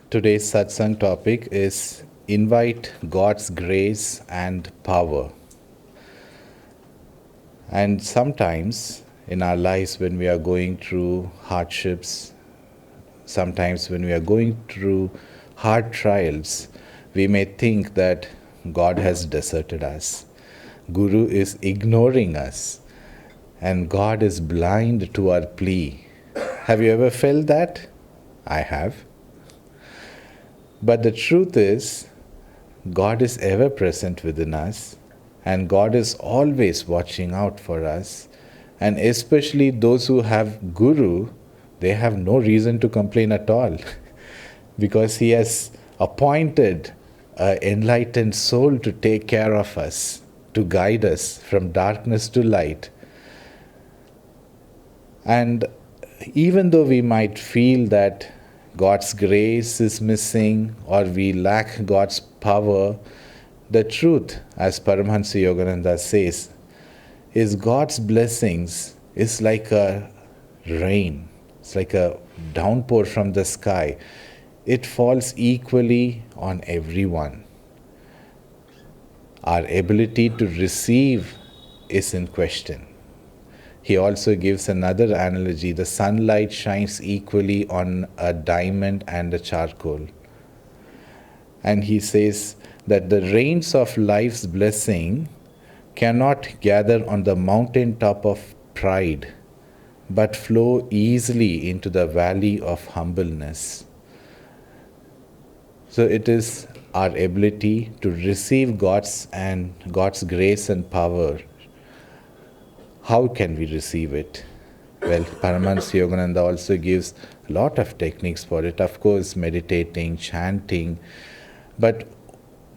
Today's satsang topic is invite God's grace and power. And sometimes in our lives, when we are going through hardships, sometimes when we are going through hard trials, we may think that God has deserted us. Guru is ignoring us, and God is blind to our plea. Have you ever felt that? I have. But the truth is, God is ever present within us, and God is always watching out for us. And especially those who have Guru, they have no reason to complain at all because He has appointed an enlightened soul to take care of us, to guide us from darkness to light. And even though we might feel that God's grace is missing or we lack God's power, the truth, as Paramhansa Yogananda says, is God's blessings is like a rain. It's like a downpour from the sky. It falls equally on everyone. Our ability to receive is in question. He also gives another analogy. The sunlight shines equally on a diamond and a charcoal. And he says that the rains of life's blessing cannot gather on the mountain top of pride, but flow easily into the valley of humbleness. So it is our ability to receive God's grace and power. How can we receive it? Well, Paramhansa Yogananda also gives a lot of techniques for it. Of course, meditating, chanting. But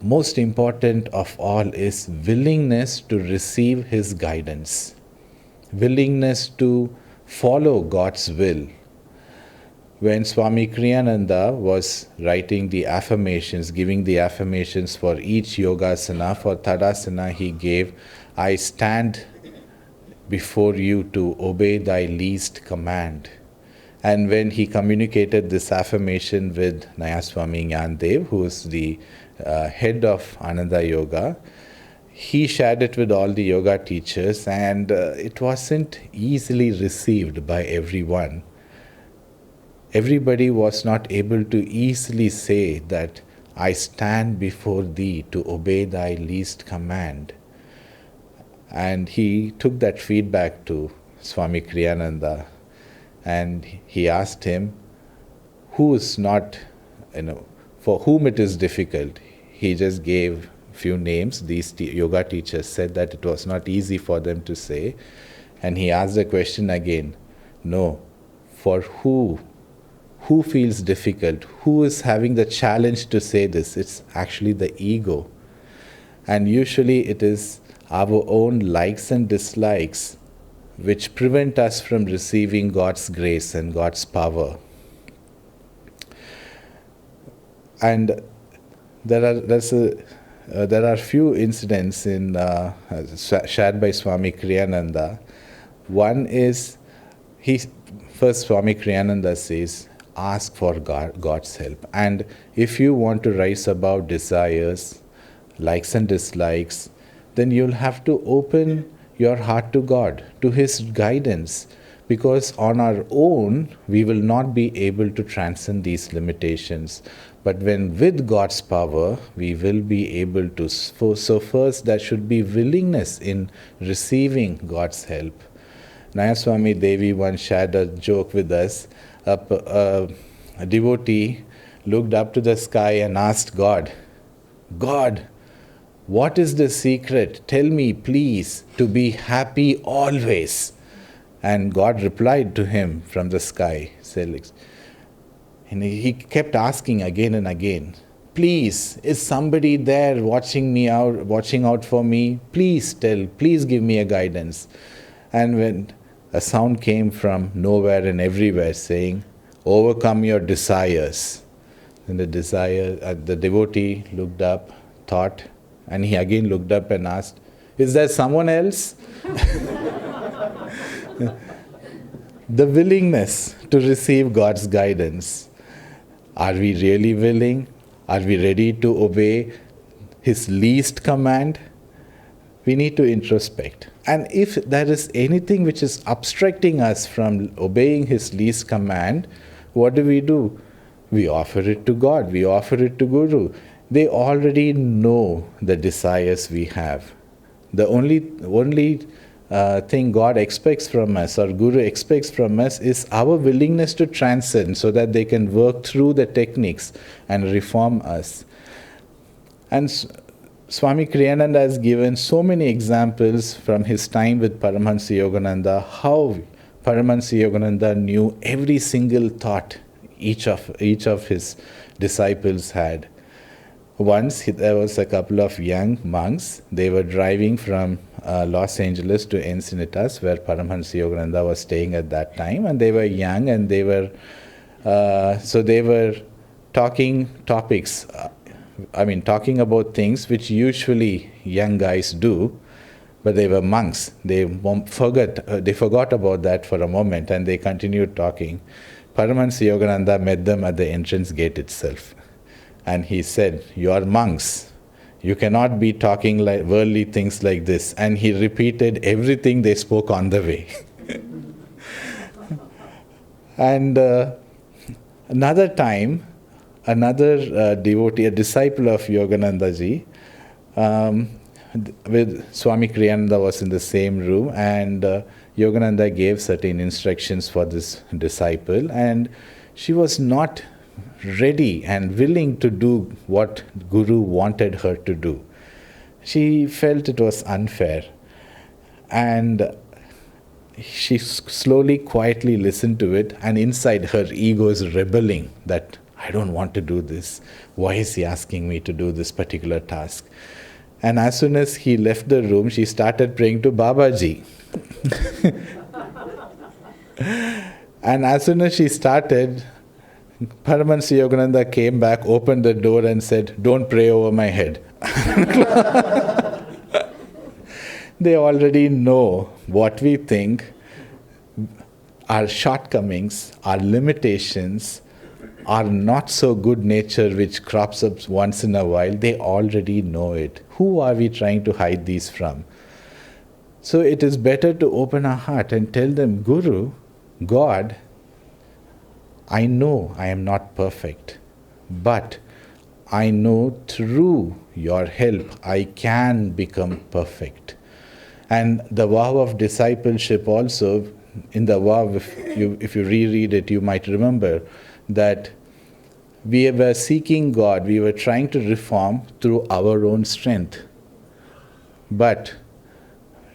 most important of all is willingness to receive His guidance. Willingness to follow God's will. When Swami Kriyananda was writing the affirmations, giving the affirmations for each yogasana, for Tadasana he gave, I stand before you to obey thy least command. And when he communicated this affirmation with Nayaswami Jnandev, who is the head of Ananda Yoga, he shared it with all the yoga teachers, and it wasn't easily received by everyone. Everybody was not able to easily say that I stand before thee to obey thy least command. And he took that feedback to Swami Kriyananda, and he asked him, who is not, for whom it is difficult. He just gave few names. These yoga teachers said that it was not easy for them to say. And he asked the question again, no, for who feels difficult? Who is having the challenge to say this? It's actually the ego. And usually it is our own likes and dislikes which prevent us from receiving God's grace and God's power. And there are few incidents shared by Swami Kriyananda. One is, first Swami Kriyananda says, ask for God's help. And if you want to rise above desires, likes and dislikes, then you'll have to open your heart to God, to His guidance. Because on our own, we will not be able to transcend these limitations. But when with God's power, we will be able to. So first, there should be willingness in receiving God's help. Nayaswami Devi once shared a joke with us. A devotee looked up to the sky and asked God, God, what is the secret? Tell me, please, to be happy always. And God replied to him from the sky. And he kept asking again and again, please, is somebody there watching out for me? Please please give me a guidance. And when a sound came from nowhere and everywhere saying, overcome your desires. And the devotee looked up, thought, and he again looked up and asked, is there someone else? The willingness to receive God's guidance. Are we really willing? Are we ready to obey his least command? We need to introspect. And if there is anything which is obstructing us from obeying his least command, what do? We offer it to God, we offer it to Guru. They already know the desires we have. The only thing God expects from us or Guru expects from us is our willingness to transcend so that they can work through the techniques and reform us. And Swami Kriyananda has given so many examples from his time with Paramhansa Yogananda, how Paramhansa Yogananda knew every single thought each of his disciples had. Once there was a couple of young monks. They were driving from Los Angeles to Encinitas, where Paramhansa Yogananda was staying at that time, and they were young, and they were talking topics. Talking about things which usually young guys do, but they were monks. They forgot about that for a moment, and they continued talking. Paramhansa Yogananda met them at the entrance gate itself. And he said, "You are monks. You cannot be talking like worldly things like this." And he repeated everything they spoke on the way. And another time, another devotee, a disciple of Yogananda ji, with Swami Kriyananda was in the same room, and Yogananda gave certain instructions for this disciple, and she was not ready and willing to do what Guru wanted her to do. She felt it was unfair, and she slowly, quietly listened to it, and inside her ego is rebelling that I don't want to do this. Why is he asking me to do this particular task? And as soon as he left the room, she started praying to Babaji. And as soon as she started, Paramahansa Yogananda came back, opened the door and said, "Don't pray over my head." They already know what we think, our shortcomings, our limitations, our not so good nature which crops up once in a while. They already know it. Who are we trying to hide these from? So it is better to open our heart and tell them, "Guru, God, I know I am not perfect, but I know through your help I can become perfect." And the vow of discipleship also, in the vow, if you reread it, you might remember that we were seeking God, we were trying to reform through our own strength. But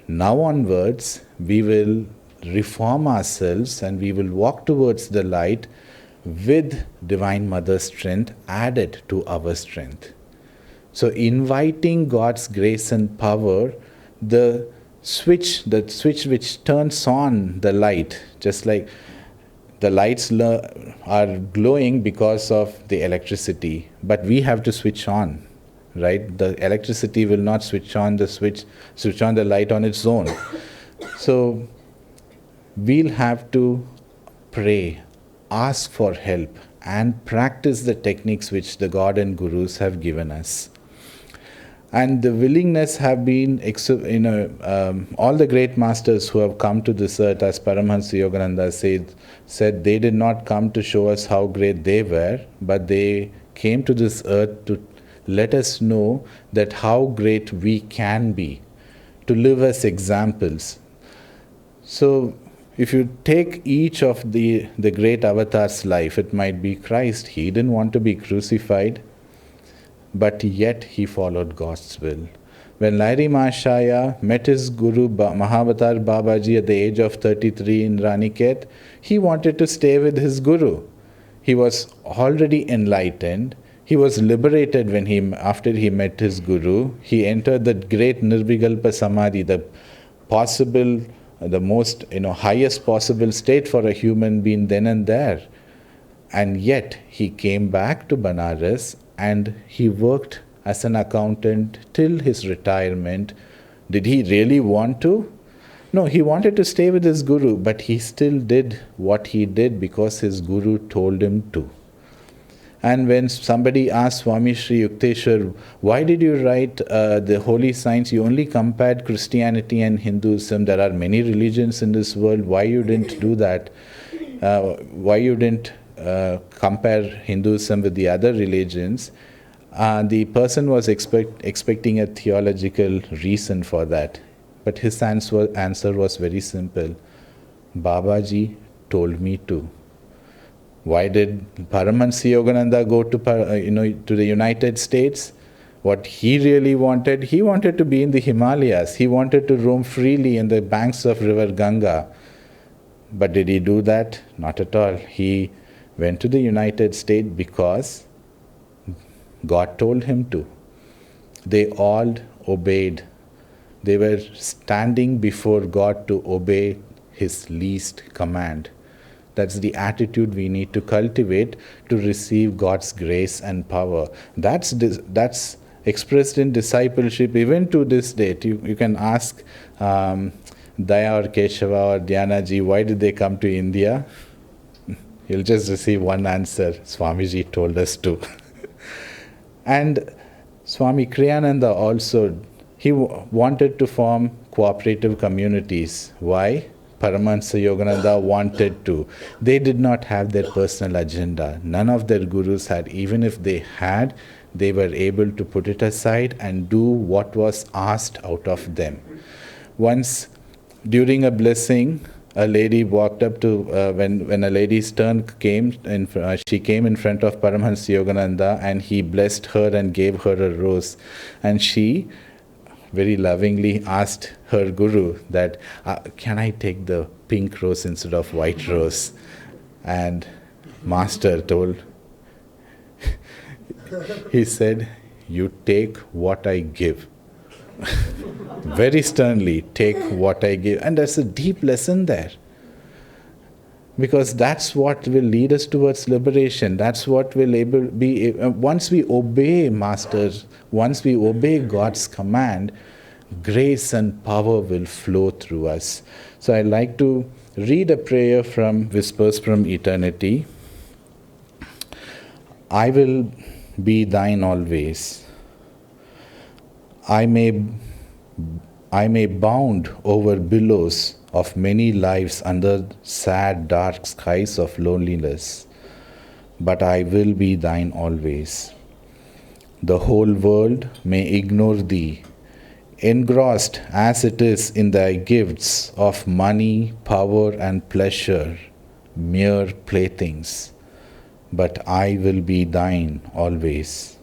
now onwards, we will reform ourselves and we will walk towards the light with Divine Mother's strength added to our strength. So inviting God's grace and power, the switch which turns on the light, just like the lights are glowing because of the electricity, but we have to switch on, right? The electricity will not switch on the light on its own. So we'll have to pray, ask for help, and practice the techniques which the God and Gurus have given us. And the willingness have been, all the great masters who have come to this earth, as Paramhansa Yogananda said they did not come to show us how great they were, but they came to this earth to let us know that how great we can be, to live as examples. So if you take each of the great avatars' life, it might be Christ. He didn't want to be crucified, but yet he followed God's will. When Lahiri Mahashaya met his Guru Mahavatar Babaji at the age of 33 in Ranikhet, he wanted to stay with his Guru. He was already enlightened. He was liberated after he met his Guru. He entered the great Nirvikalpa Samadhi, the most highest possible state for a human being then and there. And yet he came back to Banaras and he worked as an accountant till his retirement. Did he really want to? No, he wanted to stay with his Guru, but he still did what he did because his Guru told him to. And when somebody asked Swami Sri Yukteswar, why did you write the holy signs? You only compared Christianity and Hinduism. There are many religions in this world. Why you didn't do that? Why you didn't compare Hinduism with the other religions? The person was expecting a theological reason for that. But his answer was very simple. Babaji told me to. Why did Paramhansa Yogananda go to the United States? What he really wanted to be in the Himalayas. He wanted to roam freely in the banks of river Ganga. But did he do that? Not at all. He went to the United States because God told him to. They all obeyed. They were standing before God to obey His least command. That's the attitude we need to cultivate to receive God's grace and power. That's expressed in discipleship even to this date. You can ask Daya or Keshava or Dhyanaji, why did they come to India? You'll just receive one answer. Swamiji told us to. And Swami Kriyananda also, he wanted to form cooperative communities. Why? Paramhansa Yogananda wanted to. They did not have their personal agenda. None of their gurus had. Even if they had, they were able to put it aside and do what was asked out of them. Once, during a blessing, a lady walked up to, when a lady's turn came, she came in front of Paramhansa Yogananda and he blessed her and gave her a rose. And she very lovingly asked her guru that, can I take the pink rose instead of white rose? And master told, he said, you take what I give. Very sternly, take what I give. And there's a deep lesson there. Because that's what will lead us towards liberation. That's what will be, once we obey Masters, once we obey God's command, grace and power will flow through us. So I'd like to read a prayer from Whispers from Eternity. I will be thine always. I may bound over billows of many lives under sad, dark skies of loneliness, but I will be thine always. The whole world may ignore thee, engrossed as it is in thy gifts of money, power, and pleasure, mere playthings, but I will be thine always.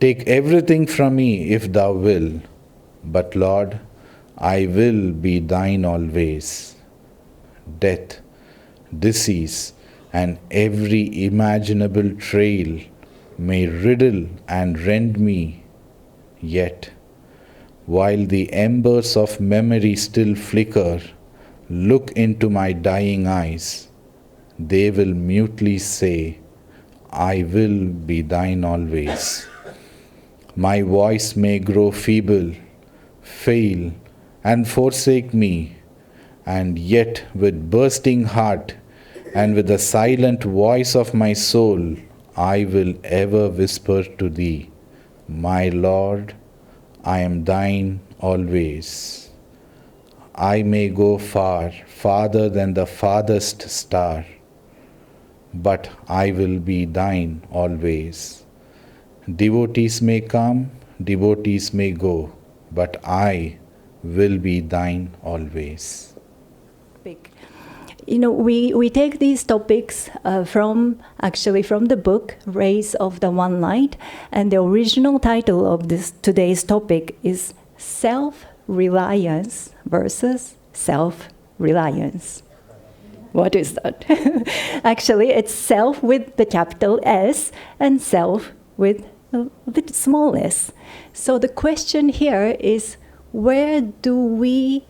Take everything from me if thou will, but Lord, I will be thine always. Death, disease, and every imaginable trail may riddle and rend me, yet, while the embers of memory still flicker, look into my dying eyes, they will mutely say, I will be thine always. My voice may grow feeble, fail, and forsake me, and yet with bursting heart and with the silent voice of my soul, I will ever whisper to thee, my Lord, I am thine always. I may go far, farther than the farthest star, but I will be thine always. Devotees may come, devotees may go, but I will be thine always. We take these topics from the book Rays of the One Light, and the original title of today's topic is Self-Reliance versus Self-Reliance. What is that? Actually, it's self with the capital S and self with the small s. So the question here is, where do we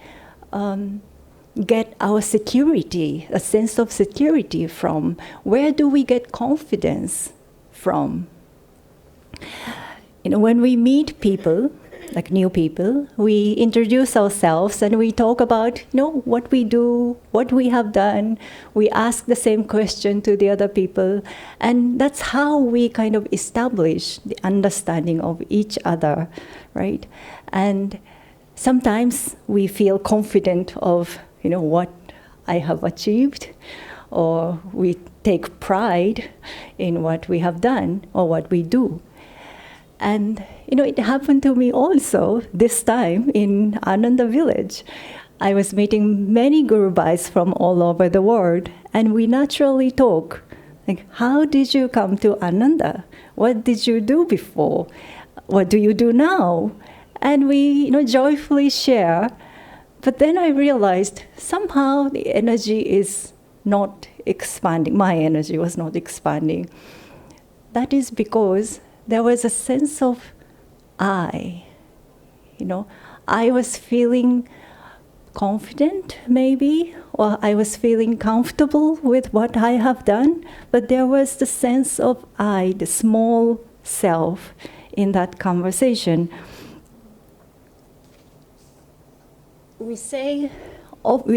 get our security, a sense of security from? Where do we get confidence from? When we meet people, like new people, we introduce ourselves and we talk about, what we do, what we have done. We ask the same question to the other people. And that's how we kind of establish the understanding of each other, right? And sometimes we feel confident of, what I have achieved, or we take pride in what we have done or what we do. And, it happened to me also this time in Ananda village. I was meeting many Gurubhais from all over the world, and we naturally talk. Like, how did you come to Ananda? What did you do before? What do you do now? And we, joyfully share. But then I realized somehow the energy is not expanding. My energy was not expanding. That is because there was a sense of I. I was feeling confident, maybe, or I was feeling comfortable with what I have done, but there was the sense of I, the small self, in that conversation. We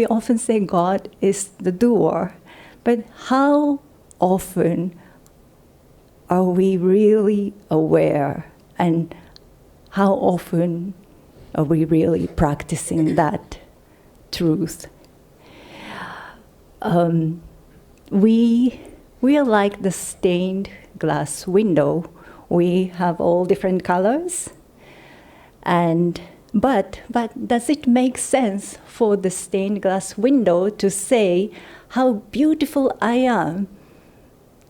often say God is the doer, but how often are we really aware, and how often are we really practicing that truth? We are like the stained glass window. We have all different colors, but does it make sense for the stained glass window to say how beautiful I am,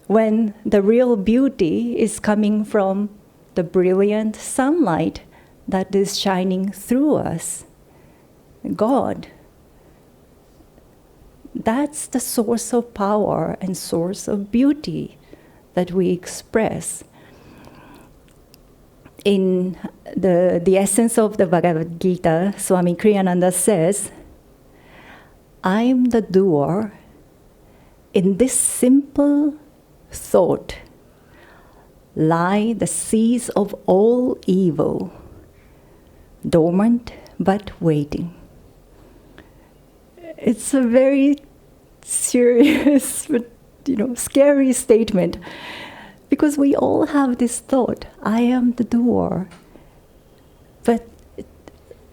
when the real beauty is coming from the brilliant sunlight that is shining through us? God. That's the source of power and source of beauty that we express. In the essence of the Bhagavad Gita, Swami Kriyananda says, I'm the doer. In this simple thought lie the seeds of all evil, dormant but waiting. It's a very serious but scary statement, because we all have this thought, I am the doer. But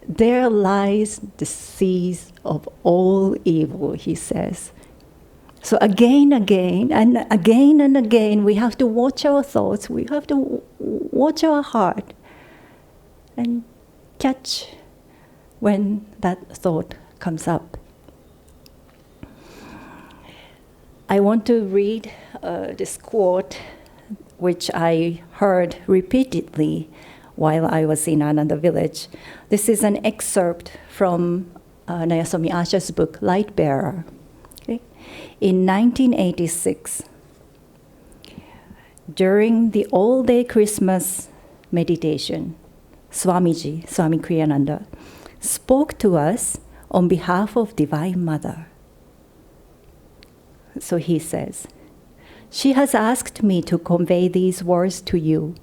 there lies the seeds of all evil, he says. So again and again, we have to watch our thoughts, we have to watch our heart, and catch when that thought comes up. I want to read this quote, which I heard repeatedly while I was in Ananda village. This is an excerpt from Nayaswami Asha's book, Light Bearer. Okay? In 1986, during the all-day Christmas meditation, Swami Kriyananda, spoke to us on behalf of Divine Mother. So he says, she has asked me to convey these words to you.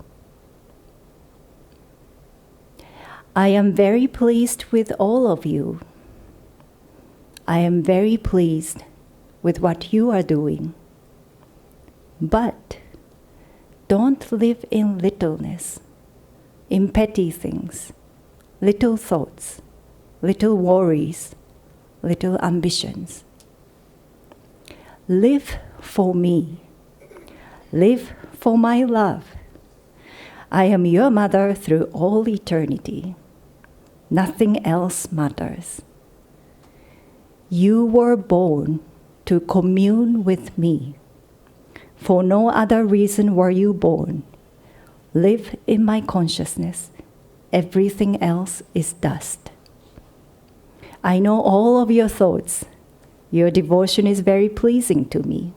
I am very pleased with all of you. I am very pleased with what you are doing. But don't live in littleness, in petty things, little thoughts, little worries, little ambitions. Live for me. Live for my love. I am your mother through all eternity. Nothing else matters. You were born to commune with me. For no other reason were you born. Live in my consciousness. Everything else is dust. I know all of your thoughts. Your devotion is very pleasing to me.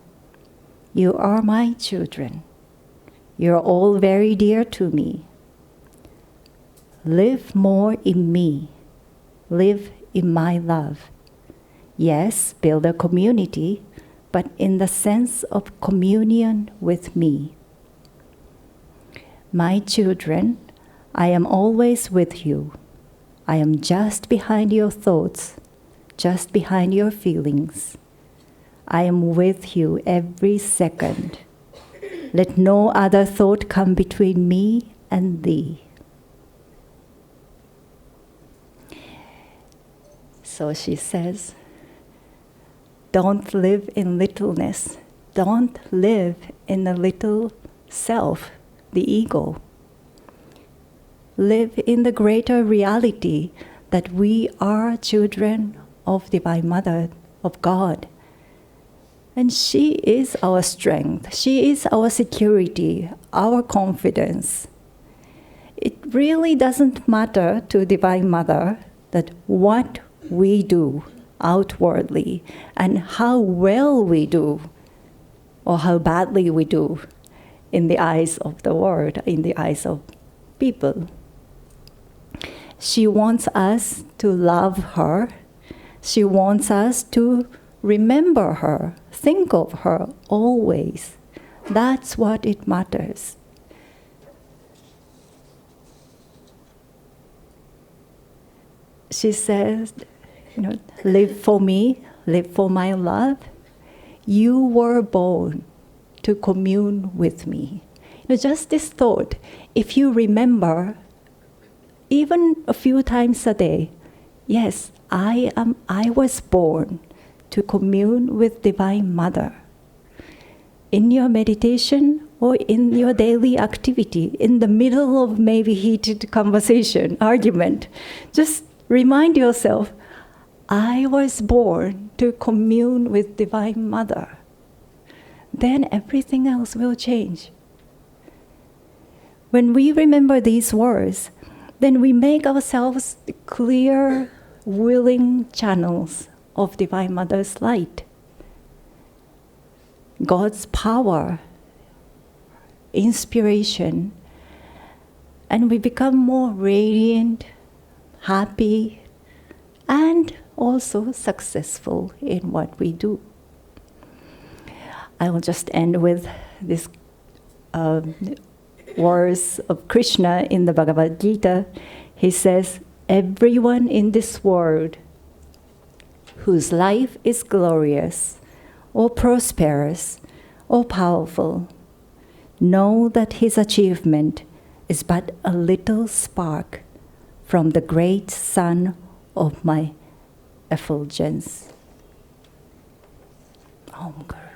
You are my children. You're all very dear to me. Live more in me. Live in my love. Yes, build a community, but in the sense of communion with me. My children, I am always with you. I am just behind your thoughts, just behind your feelings. I am with you every second. Let no other thought come between me and thee. So she says, don't live in littleness. Don't live in the little self, the ego. Live in the greater reality that we are children of Divine Mother, of God. And she is our strength. She is our security, our confidence. It really doesn't matter to Divine Mother that what we do outwardly and how well we do or how badly we do in the eyes of the world, in the eyes of people. She wants us to love her. She wants us to remember her, think of her always. That's what it matters. She says, live for me, live for my love. You were born to commune with me. Just this thought, if you remember, even a few times a day, yes, I was born to commune with Divine Mother. In your meditation or in your daily activity, in the middle of maybe heated conversation, argument, just remind yourself, I was born to commune with Divine Mother. Then everything else will change. When we remember these words, then we make ourselves clear, willing channels of Divine Mother's light. God's power, inspiration, and we become more radiant, happy, and also successful in what we do. I will just end with this words of Krishna in the Bhagavad Gita. He says, everyone in this world whose life is glorious or prosperous or powerful, know that his achievement is but a little spark from the great sun of my effulgence. Om Guru.